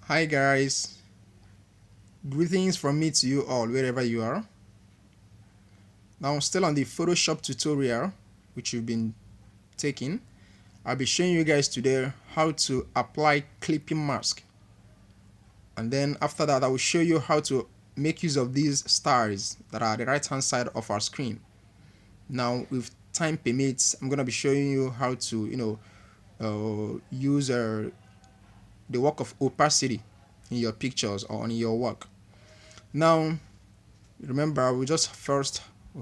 Hi guys, greetings from me to you all wherever you are. Now still on the Photoshop tutorial which you've been taking, I'll be showing you guys today how to apply clipping mask, and then after that I will show you how to make use of these stars that are at the right hand side of our screen. Now if time permits, I'm going to be showing you how to use the work of opacity in your pictures or on your work. Now remember, we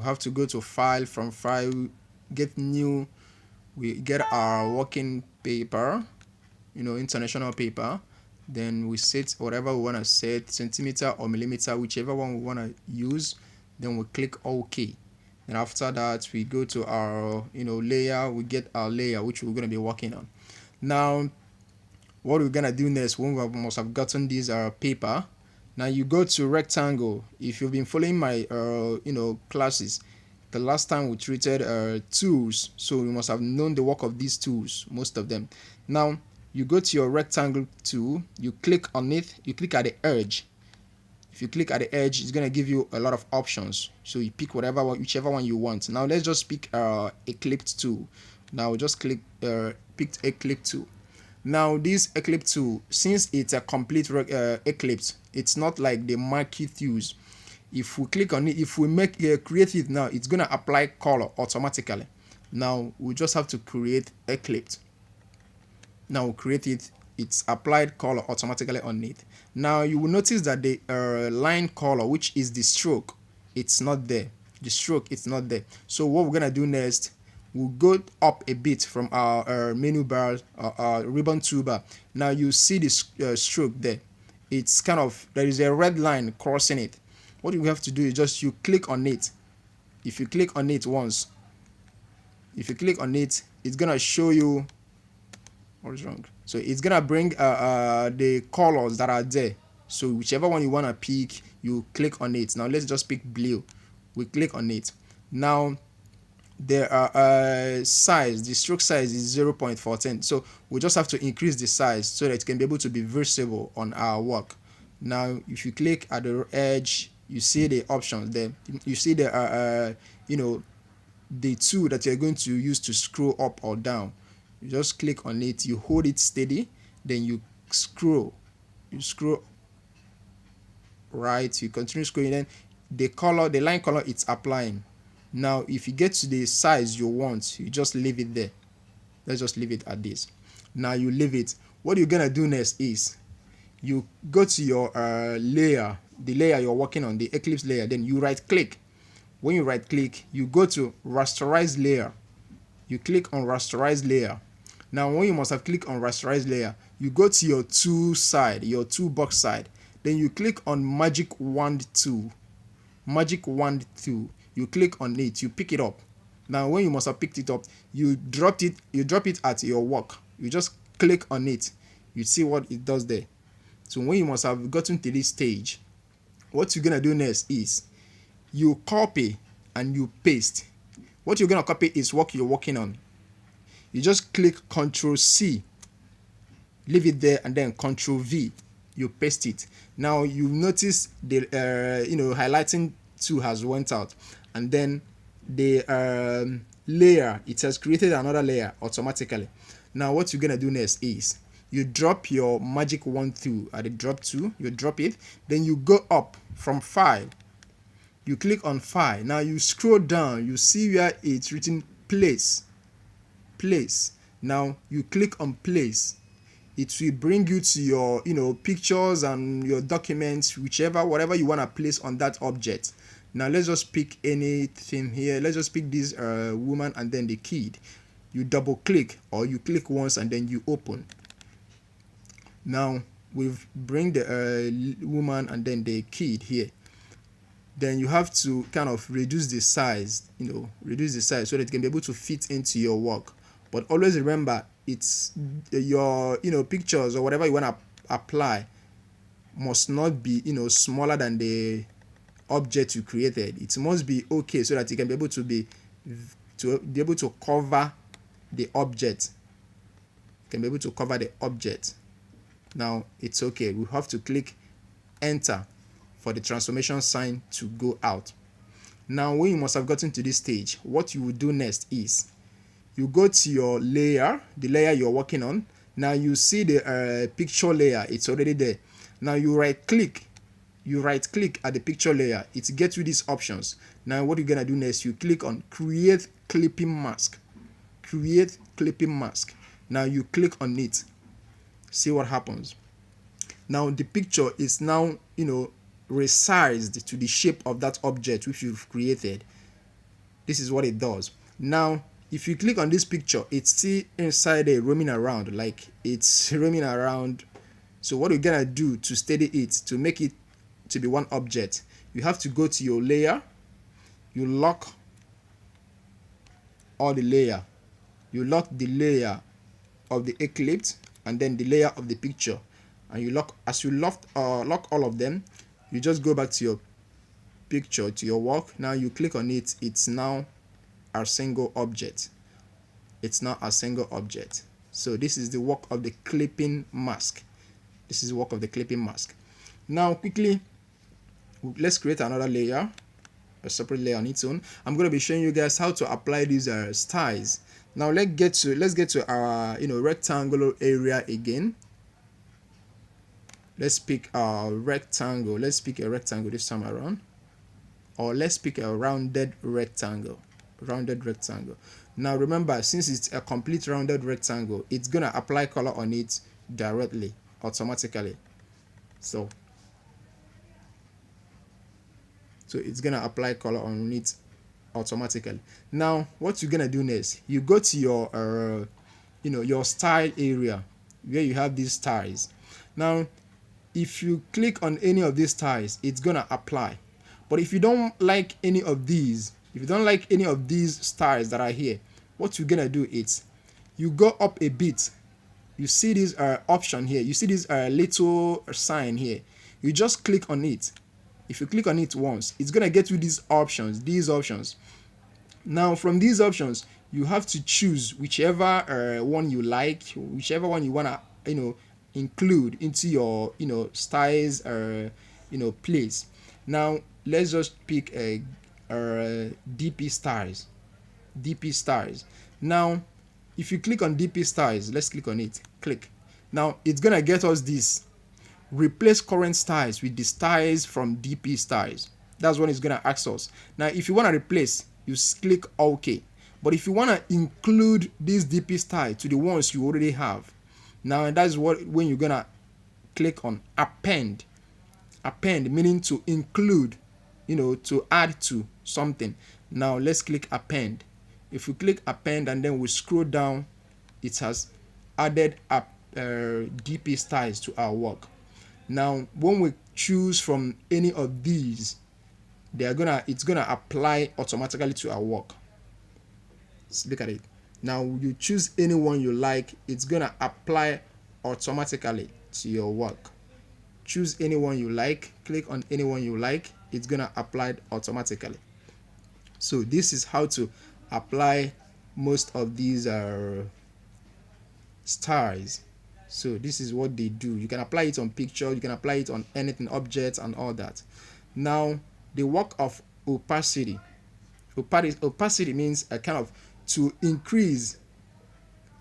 have to go to file, from file, get new, we get our working paper, international paper, then we set whatever we want to set, centimeter or millimeter, whichever one we want to use, then we click OK. And after that we go to our layer, we get our layer which we're going to be working on. Now what we're going to do next, when we must have gotten this paper, now you go to rectangle. If you've been following my classes, the last time we treated tools, so you must have known the work of these tools, most of them. Now you go to your rectangle tool, you click on it, you click at the edge. If you click at the edge, it's gonna give you a lot of options, so you pick whichever one you want. Now let's just pick Eclipse tool. Now just picked Eclipse tool. Now this Eclipse tool, since it's a complete eclipse, it's not like the marquee tools. If we click on it, if we create it now, it's gonna apply color automatically. Now we just have to create eclipse. Now we create it, it's applied color automatically on it. Now you will notice that the line color, which is the stroke, it's not there. The stroke, it's not there. So what we're gonna do next, we'll go up a bit from our menu bar, ribbon toolbar. Now you see this stroke there. It's kind of, there is a red line crossing it. What you have to do is just you click on it. If you click on it once, if you click on it, it's gonna show you what is wrong. So it's gonna bring the colors that are there. So whichever one you wanna pick, you click on it. Now let's just pick blue. We click on it. Now there are size, the stroke size is 0.14, so we just have to increase the size so that it can be able to be visible on our work. Now if you click at the edge, you see the options there. You see the the tool that you're going to use to scroll up or down. You just click on it, you hold it steady, then you scroll right, you continue scrolling, then the line color it's applying. Now if you get to the size you want, you just leave it there. Let's just leave it at this. Now you leave it. What you're gonna do next is you go to your layer, the layer you're working on, the eclipse layer, then you right click. When you right click, you go to rasterize layer. You click on rasterize layer. Now when you must have clicked on rasterize layer, you go to your tool side, your toolbox side, then you click on magic wand tool. Magic wand tool, you click on it, you pick it up. Now when you must have picked it up, you drop it at your work. You just click on it, you see what it does there. So when you must have gotten to this stage, what you're gonna do next is you copy and you paste. What you're gonna copy is what you're working on. You just click Ctrl C, leave it there, and then Ctrl V, you paste it. Now you notice the highlighting tool has went out, and then the layer, it has created another layer automatically. Now what you're gonna do next is you drop your magic wand tool at the drop tool, you drop it, then you go up from file, you click on file. Now you scroll down, you see where it's written place. Now you click on place. It will bring you to your pictures and your documents, whatever you want to place on that object. Now let's just pick anything here. Let's just pick this woman and then the kid. You double click, or you click once and then you open. Now we've bring the woman and then the kid here. Then you have to kind of reduce the size, so that it can be able to fit into your work. But always remember, it's your pictures or whatever you want to apply must not be smaller than the object you created. It must be okay so that it can be able to be able to cover the object. Now it's okay. We have to click enter for the transformation sign to go out. Now when you must have gotten to this stage, what you will do next is you go to your layer, the layer you're working on. Now you see the picture layer, it's already there. Now you right click at the picture layer, it gets you these options. Now what you're gonna do next, you click on create clipping mask. Create clipping mask. Now you click on it, see what happens. Now the picture is now resized to the shape of that object which you've created. This is what it does. Now if you click on this picture, it's still inside there roaming around, like it's roaming around. So what you're gonna do to steady it, to make it to be one object, you have to go to your layer, you lock all the layer, you lock the layer of the eclipse and then the layer of the picture, and you lock, as you lock all of them, you just go back to your picture, to your work. Now you click on it, it's now a single object. It's now a single object. So this is the work of the clipping mask. This is the work of the clipping mask. Now quickly, let's create another layer, a separate layer on its own. I'm going to be showing you guys how to apply these styles. Now let's get to our rectangular area again. Let's pick a rectangle. Let's pick a rectangle this time around, or let's pick a rounded rectangle. Now remember, since it's a complete rounded rectangle, it's gonna apply color on it directly, automatically. So it's gonna apply color on it automatically. Now what you're gonna do next, you go to your your style area where you have these styles. Now if you click on any of these styles, it's gonna apply. But if you don't like any of these, styles that are here, what you're gonna do is you go up a bit. You see this option here, you see this little sign here, you just click on it. If you click on it once, it's gonna get you these options. Now from these options, you have to choose whichever one you like, whichever one you wanna include into your styles place. Now let's just pick a DP styles. Now if you click on DP styles, let's click on it. Click. Now it's gonna get us this: replace current styles with the styles from DP styles. That's what it's gonna ask us. Now if you want to replace, you click OK. But if you want to include this DP style to the ones you already have, now that's when you're gonna click on append. Append meaning to include, to add to something. Now let's click append. If we click append and then we scroll down, it has added up DP styles to our work. Now when we choose from any of these, it's gonna apply automatically to our work. Let's look at it. Now you choose any one you like, it's gonna apply automatically to your work. Choose any one you like, click on any one you like, it's gonna apply automatically. So this is how to apply most of these styles. So this is what they do. You can apply it on picture, you can apply it on anything, objects and all that. Now the work of opacity. Opacity means a kind of to increase,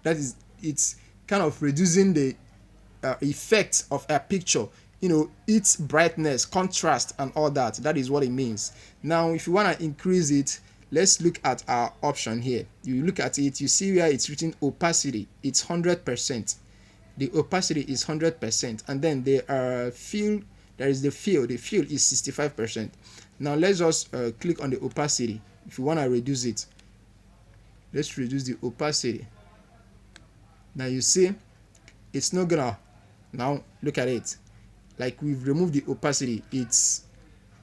that is, it's kind of reducing the effect of a picture, its brightness, contrast and all that. That is what it means. Now if you want to increase it, let's look at our option here. You look at it, you see where it's written opacity, it's 100%. The opacity is 100%, and then the fill, there is the fill is 65%. Now let's just click on the opacity. If you want to reduce it, let's reduce the opacity. Now you see it's not gonna, now look at it, like we've removed the opacity. It's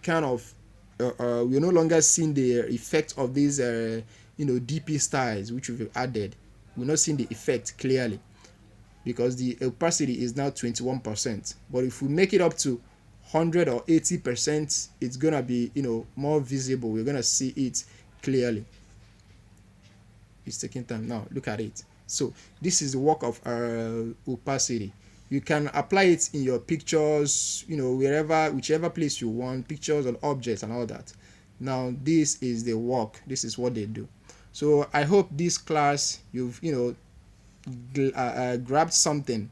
kind of we're no longer seeing the effect of these DP styles which we've added. We're not seeing the effect clearly because the opacity is now 21%. But if we make it up to 100 or 80%, it's gonna be more visible. We're gonna see it clearly. It's taking time. Now look at it. So this is the work of opacity. You can apply it in your pictures, whichever place you want, pictures and objects and all that. Now this is the work, this is what they do. So I hope this class you've grabbed something,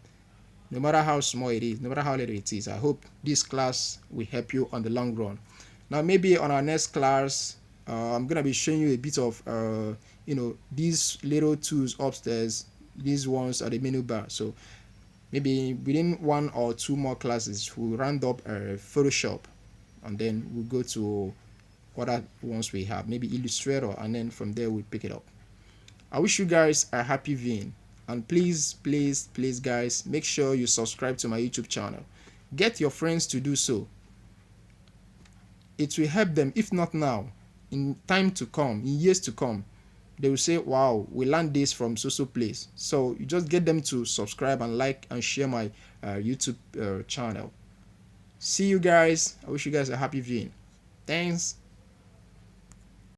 no matter how small it is, no matter how little it is. I hope this class will help you on the long run. Now maybe on our next class, I'm gonna be showing you a bit of these little tools upstairs. These ones are the menu bar. So maybe within 1 or 2 more classes we'll round up Photoshop, and then we'll go to other ones we have, maybe Illustrator, and then from there we'll pick it up. I wish you guys a happy viewing, and please guys, make sure you subscribe to my YouTube channel. Get your friends to do so. It will help them, if not now, in time to come, in years to come. They will say, wow, we learned this from so place. So you just get them to subscribe and like and share my YouTube channel. See you guys. I wish you guys a happy viewing. Thanks.